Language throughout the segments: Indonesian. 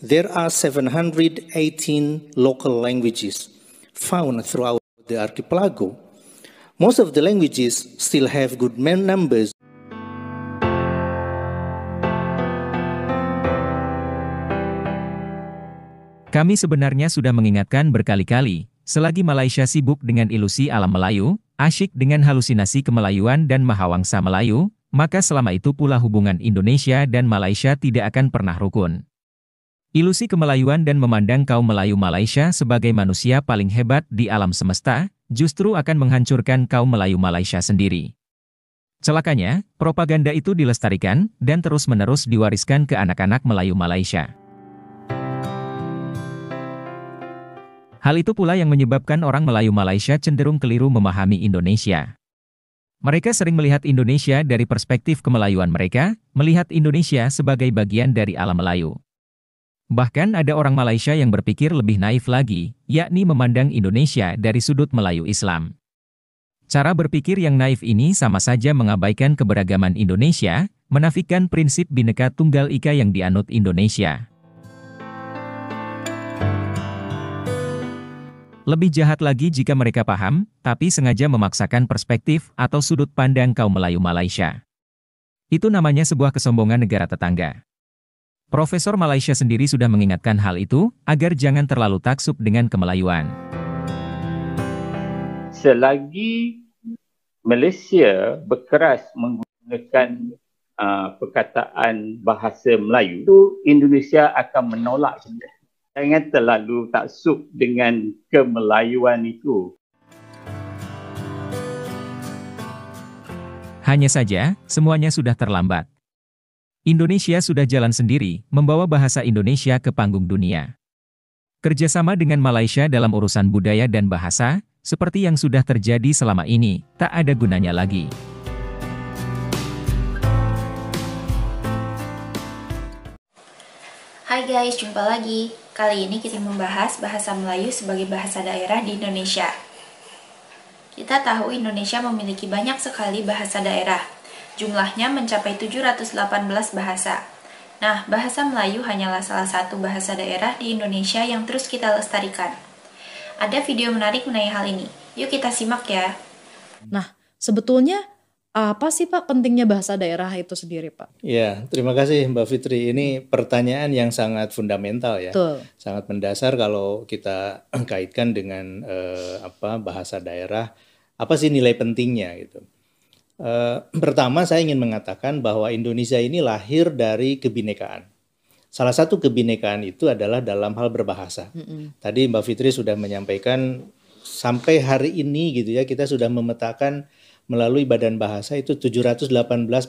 There are 718 local languages found throughout the archipelago. Most of the languages still have good numbers. Kami sebenarnya sudah mengingatkan berkali-kali, selagi Malaysia sibuk dengan ilusi alam Melayu, asyik dengan halusinasi kemelayuan dan mahawangsa Melayu, maka selama itu pula hubungan Indonesia dan Malaysia tidak akan pernah rukun. Ilusi kemelayuan dan memandang kaum Melayu Malaysia sebagai manusia paling hebat di alam semesta, justru akan menghancurkan kaum Melayu Malaysia sendiri. Celakanya, propaganda itu dilestarikan dan terus-menerus diwariskan ke anak-anak Melayu Malaysia. Hal itu pula yang menyebabkan orang Melayu Malaysia cenderung keliru memahami Indonesia. Mereka sering melihat Indonesia dari perspektif kemelayuan mereka, melihat Indonesia sebagai bagian dari alam Melayu. Bahkan ada orang Malaysia yang berpikir lebih naif lagi, yakni memandang Indonesia dari sudut Melayu Islam. Cara berpikir yang naif ini sama saja mengabaikan keberagaman Indonesia, menafikan prinsip Bhinneka Tunggal Ika yang dianut Indonesia. Lebih jahat lagi jika mereka paham, tapi sengaja memaksakan perspektif atau sudut pandang kaum Melayu Malaysia. Itu namanya sebuah kesombongan negara tetangga. Profesor Malaysia sendiri sudah mengingatkan hal itu, agar jangan terlalu taksub dengan kemelayuan. Selagi Malaysia berkeras menggunakan perkataan bahasa Melayu, itu Indonesia akan menolak kita. Jangan terlalu taksub dengan kemelayuan itu. Hanya saja, semuanya sudah terlambat. Indonesia sudah jalan sendiri, membawa bahasa Indonesia ke panggung dunia. Kerjasama dengan Malaysia dalam urusan budaya dan bahasa, seperti yang sudah terjadi selama ini, tak ada gunanya lagi. Hai guys, jumpa lagi. Kali ini kita membahas bahasa Melayu sebagai bahasa daerah di Indonesia. Kita tahu Indonesia memiliki banyak sekali bahasa daerah. Jumlahnya mencapai 718 bahasa. Nah, bahasa Melayu hanyalah salah satu bahasa daerah di Indonesia yang terus kita lestarikan. Ada video menarik mengenai hal ini. Yuk kita simak ya. Nah, sebetulnya apa sih Pak pentingnya bahasa daerah itu sendiri Pak? Ya, terima kasih Mbak Fitri. Ini pertanyaan yang sangat fundamental ya. Betul. Sangat mendasar kalau kita kaitkan dengan bahasa daerah. Apa sih nilai pentingnya gitu. Pertama saya ingin mengatakan bahwa Indonesia ini lahir dari kebinekaan. Salah satu kebinekaan itu adalah dalam hal berbahasa. Tadi Mbak Fitri sudah menyampaikan sampai hari ini gitu ya, kita sudah memetakan melalui Badan Bahasa itu 718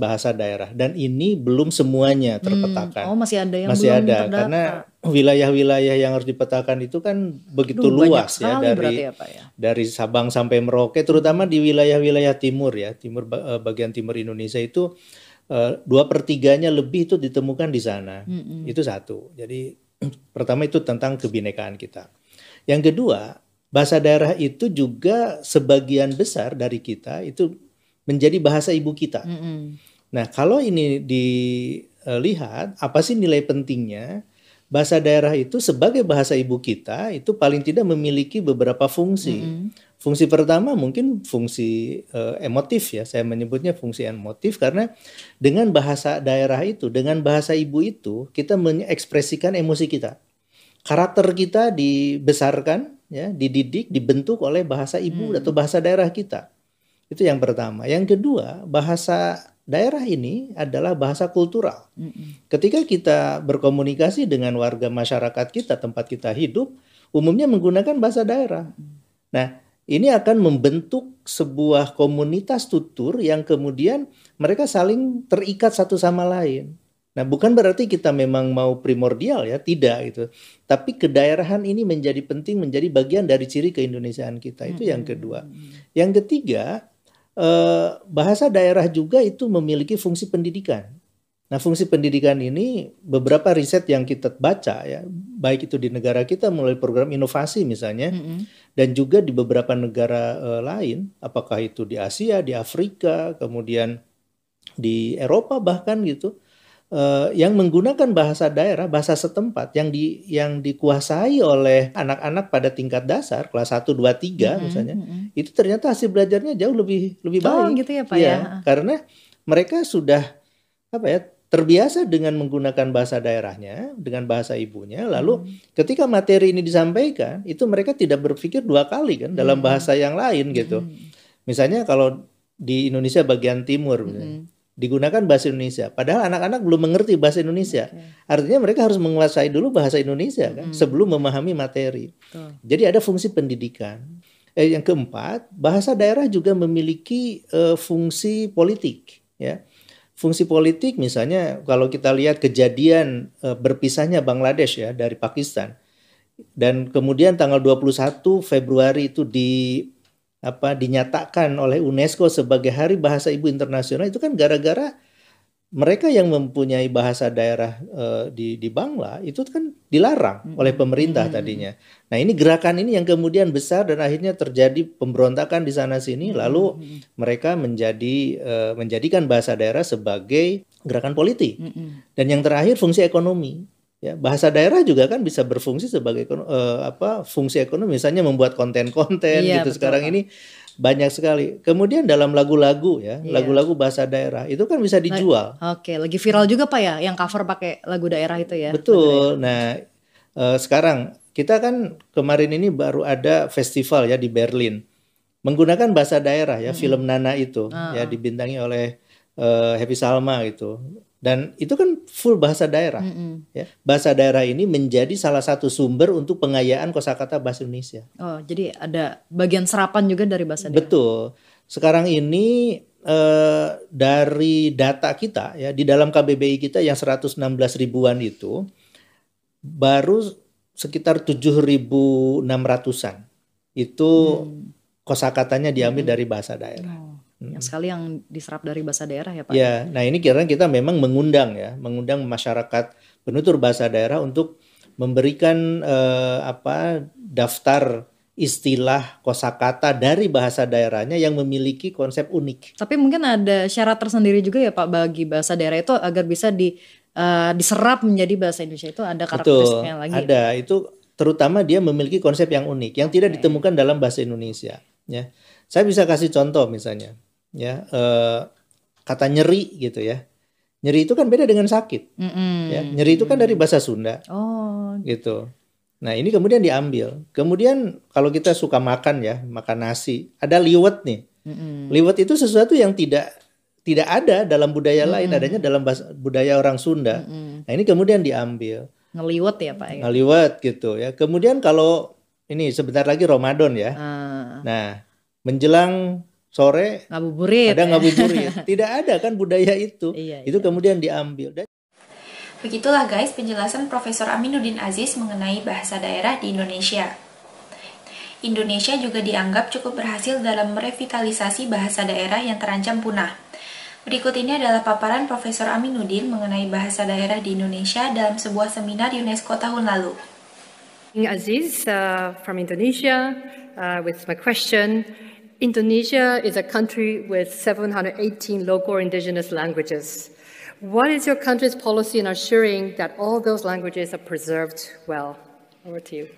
bahasa daerah, dan ini belum semuanya terpetakan. Masih ada yang masih belum ada terdata. Karena wilayah-wilayah yang harus dipetakan itu kan begitu luas ya, dari Sabang sampai Merauke, terutama di wilayah-wilayah timur ya, bagian timur Indonesia itu 2/3-nya lebih itu ditemukan di sana. Itu satu. Jadi pertama itu tentang kebinekaan kita. Yang kedua, bahasa daerah itu juga sebagian besar dari kita itu menjadi bahasa ibu kita. Nah, kalau ini dilihat, apa sih nilai pentingnya? Bahasa daerah itu sebagai bahasa ibu kita itu paling tidak memiliki beberapa fungsi. Fungsi pertama mungkin fungsi emotif ya, saya menyebutnya fungsi emotif karena dengan bahasa daerah itu, dengan bahasa ibu itu, kita mengekspresikan emosi kita. Karakter kita dibesarkan, ya, dididik, dibentuk oleh bahasa ibu atau bahasa daerah kita. Itu yang pertama. Yang kedua, bahasa daerah ini adalah bahasa kultural. Ketika kita berkomunikasi dengan warga masyarakat kita, tempat kita hidup, umumnya menggunakan bahasa daerah. Nah, ini akan membentuk sebuah komunitas tutur yang kemudian mereka saling terikat satu sama lain. Nah, bukan berarti kita memang mau primordial ya, tidak gitu. Tapi kedaerahan ini menjadi penting, menjadi bagian dari ciri keindonesiaan kita. Itu yang kedua. Yang ketiga, bahasa daerah juga itu memiliki fungsi pendidikan. Nah, fungsi pendidikan ini beberapa riset yang kita baca ya, baik itu di negara kita melalui program inovasi misalnya, dan juga di beberapa negara lain, apakah itu di Asia, di Afrika, kemudian di Eropa bahkan gitu. yang menggunakan bahasa daerah, bahasa setempat yang dikuasai oleh anak-anak pada tingkat dasar kelas 1, 2, 3 misalnya, itu ternyata hasil belajarnya jauh lebih baik. Oh gitu ya Pak ya. Karena mereka sudah terbiasa dengan menggunakan bahasa daerahnya, dengan bahasa ibunya, lalu ketika materi ini disampaikan, itu mereka tidak berpikir dua kali kan dalam bahasa yang lain gitu. Misalnya kalau di Indonesia bagian timur misalnya, digunakan bahasa Indonesia. Padahal anak-anak belum mengerti bahasa Indonesia. Artinya mereka harus menguasai dulu bahasa Indonesia kan sebelum memahami materi. Jadi ada fungsi pendidikan. Yang keempat, bahasa daerah juga memiliki fungsi politik. Ya, fungsi politik misalnya kalau kita lihat kejadian berpisahnya Bangladesh ya dari Pakistan, dan kemudian tanggal 21 Februari itu dinyatakan oleh UNESCO sebagai Hari Bahasa Ibu Internasional, itu kan gara-gara mereka yang mempunyai bahasa daerah di Bangla itu kan dilarang oleh pemerintah tadinya. Nah ini gerakan ini yang kemudian besar dan akhirnya terjadi pemberontakan di sana sini, lalu mereka menjadikan bahasa daerah sebagai gerakan politik. Dan yang terakhir fungsi ekonomi. Ya, bahasa daerah juga kan bisa berfungsi sebagai fungsi ekonomi, misalnya membuat konten-konten gitu. Betul, sekarang ini banyak sekali. Kemudian dalam lagu-lagu ya, lagu-lagu bahasa daerah itu kan bisa dijual. Oke, lagi viral juga Pak ya, yang cover pakai lagu daerah itu ya. Betul. Nah, sekarang kita kan kemarin ini baru ada festival ya di Berlin menggunakan bahasa daerah ya, film Nana itu ya dibintangi oleh Happy Salma gitu. Dan itu kan full bahasa daerah. Ya. Bahasa daerah ini menjadi salah satu sumber untuk pengayaan kosakata bahasa Indonesia. Oh, jadi ada bagian serapan juga dari bahasa daerah. Betul. Sekarang ini dari data kita ya di dalam KBBI kita yang 116 ribuan itu baru sekitar 7.600-an itu kosakatanya diambil dari bahasa daerah. Yang sekali yang diserap dari bahasa daerah ya Pak. Ya, nah ini kira kita memang mengundang masyarakat penutur bahasa daerah untuk memberikan daftar istilah kosakata dari bahasa daerahnya yang memiliki konsep unik. Tapi mungkin ada syarat tersendiri juga ya Pak bagi bahasa daerah itu agar bisa diserap menjadi bahasa Indonesia, itu ada karakteristiknya lagi. Ada, itu terutama dia memiliki konsep yang unik yang tidak ditemukan dalam bahasa Indonesia. Ya, saya bisa kasih contoh misalnya. Ya, kata nyeri gitu ya. Nyeri itu kan beda dengan sakit. Ya, nyeri itu kan dari bahasa Sunda. Oh, gitu. Nah, ini kemudian diambil. Kemudian kalau kita suka makan ya, makan nasi, ada liwet nih. Liwet itu sesuatu yang tidak ada dalam budaya lain, adanya dalam budaya orang Sunda. Nah, ini kemudian diambil. Ngeliwet ya Pak ya. Ngeliwet gitu ya. Kemudian kalau ini sebentar lagi Ramadan ya. Nah, menjelang sore ngabuburit. Ada ngabuburit. Tidak ada kan budaya itu. Itu kemudian diambil. Begitulah guys penjelasan Profesor Aminuddin Aziz mengenai bahasa daerah di Indonesia. Indonesia juga dianggap cukup berhasil dalam merevitalisasi bahasa daerah yang terancam punah. Berikut ini adalah paparan Profesor Aminuddin mengenai bahasa daerah di Indonesia dalam sebuah seminar UNESCO tahun lalu. Aziz from Indonesia with my question. Indonesia is a country with 718 local indigenous languages. What is your country's policy in assuring that all those languages are preserved well? Over to you.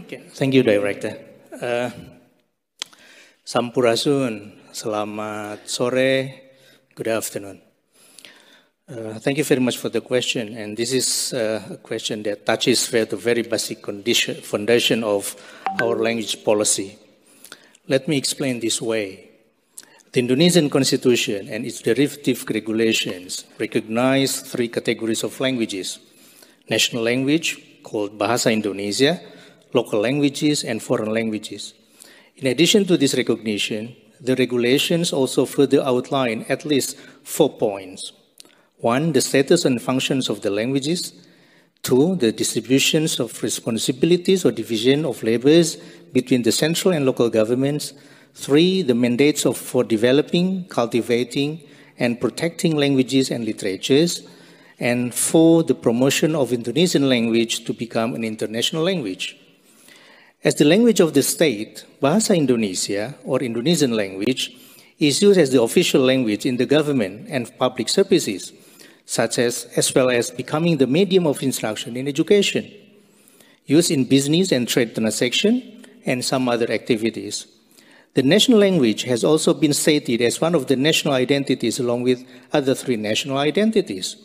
Okay. Thank you, Director. Sampurasun, selamat sore, good afternoon. Thank you very much for the question, and this is a question that touches the very basic foundation of our language policy. Let me explain this way. The Indonesian Constitution and its derivative regulations recognize three categories of languages: national language, called Bahasa Indonesia, local languages, and foreign languages. In addition to this recognition, the regulations also further outline at least 4 points. 1, the status and functions of the languages. 2, the distributions of responsibilities or division of labors between the central and local governments. 3, the mandates for developing, cultivating, and protecting languages and literatures. And 4, the promotion of Indonesian language to become an international language. As the language of the state, Bahasa Indonesia, or Indonesian language, is used as the official language in the government and public services, as well as becoming the medium of instruction in education, used in business and trade transaction, and some other activities. The national language has also been stated as one of the national identities along with other 3 national identities: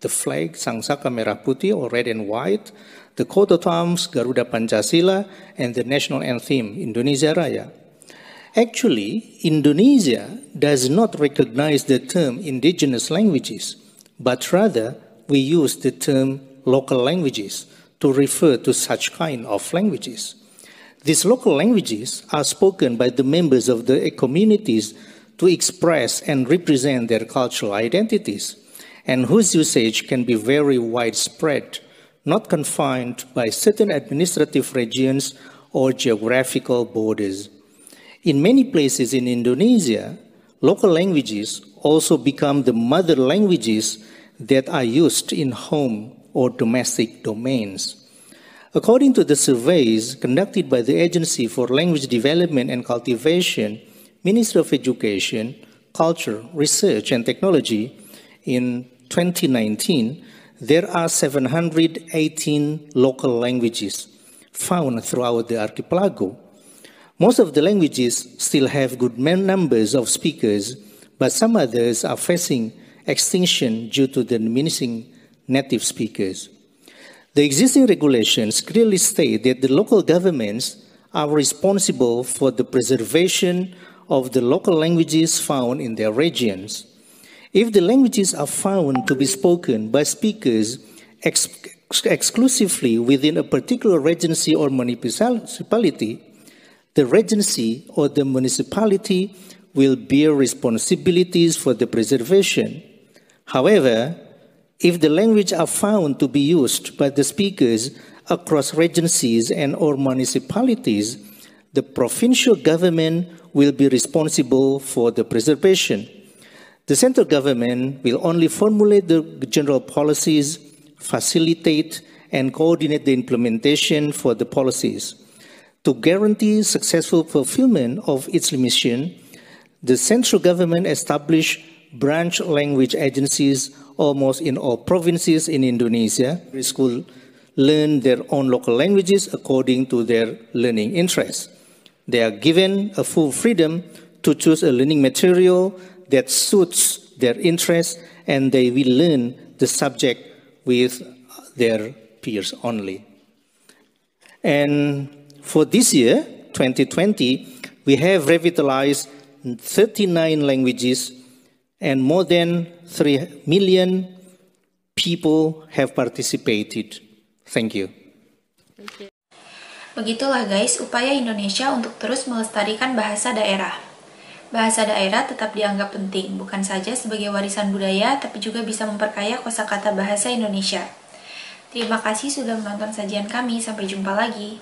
the flag, Sangsaka Merah Putih, or red and white, the coat of arms, Garuda Pancasila, and the national anthem, Indonesia Raya. Actually, Indonesia does not recognize the term indigenous languages, but rather we use the term local languages to refer to such kind of languages. These local languages are spoken by the members of the communities to express and represent their cultural identities, and whose usage can be very widespread, not confined by certain administrative regions or geographical borders. In many places in Indonesia, local languages also become the mother languages that are used in home or domestic domains. According to the surveys conducted by the Agency for Language Development and Cultivation, Ministry of Education, Culture, Research and Technology, in 2019, there are 718 local languages found throughout the archipelago. Most of the languages still have good numbers of speakers, but some others are facing extinction due to the diminishing native speakers. The existing regulations clearly state that the local governments are responsible for the preservation of the local languages found in their regions. If the languages are found to be spoken by speakers exclusively within a particular regency or municipality, the regency or the municipality will bear responsibilities for the preservation. However, if the language are found to be used by the speakers across regencies and or municipalities, the provincial government will be responsible for the preservation. The central government will only formulate the general policies, facilitate and coordinate the implementation for the policies. To guarantee successful fulfillment of its mission, the central government established branch language agencies almost in all provinces in Indonesia. Schools learn their own local languages according to their learning interests. They are given a full freedom to choose a learning material that suits their interests, and they will learn the subject with their peers only. And for this year, 2020, we have revitalized 39 languages, and more than 3 million people have participated. Thank you. Begitulah guys, upaya Indonesia untuk terus melestarikan bahasa daerah. Bahasa daerah tetap dianggap penting, bukan saja sebagai warisan budaya, tapi juga bisa memperkaya kosakata bahasa Indonesia. Terima kasih sudah menonton sajian kami, sampai jumpa lagi.